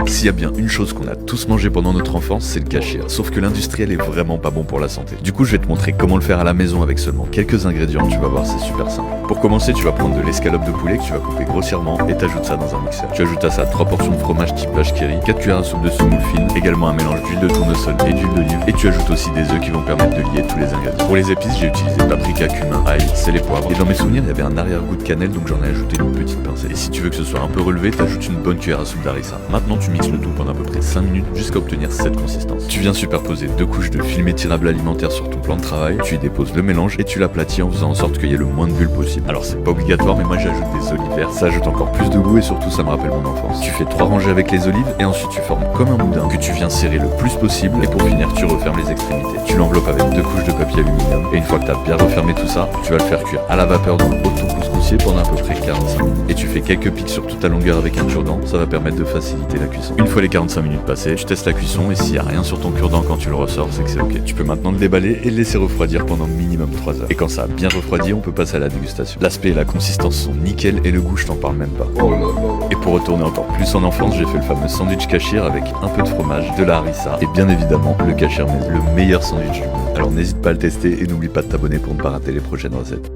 S'il y a bien une chose qu'on a tous mangé pendant notre enfance, c'est le kachir. Sauf que l'industriel est vraiment pas bon pour la santé. Du coup, je vais te montrer comment le faire à la maison avec seulement quelques ingrédients. Tu vas voir, c'est super simple. Pour commencer, tu vas prendre de l'escalope de poulet que tu vas couper grossièrement et t'ajoutes ça dans un mixeur. Tu ajoutes à ça 3 portions de fromage type vache qui rit, 4 cuillères à soupe de semoule fine, également un mélange d'huile de tournesol et d'huile d'olive, et tu ajoutes aussi des œufs qui vont permettre de lier tous les ingrédients. Pour les épices, j'ai utilisé paprika, cumin, ail, sel et poivre. Et dans mes souvenirs, il y avait un arrière-goût de cannelle, donc j'en ai ajouté une petite pincée. Et si tu veux que ce soit un peu relevé, t'ajoutes une bonne cuillère à soupe d'harissa. Maintenant, tu mixes le tout pendant à peu près 5 minutes jusqu'à obtenir cette consistance. Tu viens superposer 2 couches de film étirable alimentaire sur ton plan de travail, tu y déposes le mélange et tu l'aplatis en faisant en sorte qu'il y ait le moins de bulles possible. Alors c'est pas obligatoire, mais moi j'ajoute des olives vertes, ça ajoute encore plus de goût et surtout ça me rappelle mon enfance. Tu fais 3 rangées avec les olives et ensuite tu formes comme un boudin que tu viens serrer le plus possible, et pour finir tu refermes les extrémités. Tu l'enveloppes avec 2 couches de papier aluminium et une fois que tu as bien refermé tout ça, tu vas le faire cuire à la vapeur dans le haut de ton couscoussier pendant à peu près 45 minutes. Et tu fais quelques pics sur toute ta longueur avec un cure-dent, ça va permettre de faciliter la cuisson. Une fois les 45 minutes passées, tu testes la cuisson et s'il n'y a rien sur ton cure-dent quand tu le ressors, c'est que c'est ok. Tu peux maintenant le déballer et le laisser refroidir pendant minimum 3 heures. Et quand ça a bien refroidi, on peut passer à la dégustation. L'aspect et la consistance sont nickel et le goût, je t'en parle même pas. Et pour retourner encore plus en enfance, j'ai fait le fameux sandwich kachir avec un peu de fromage, de la harissa et bien évidemment le kachir maison, le meilleur sandwich du monde. Alors n'hésite pas à le tester et n'oublie pas de t'abonner pour ne pas rater les prochaines recettes.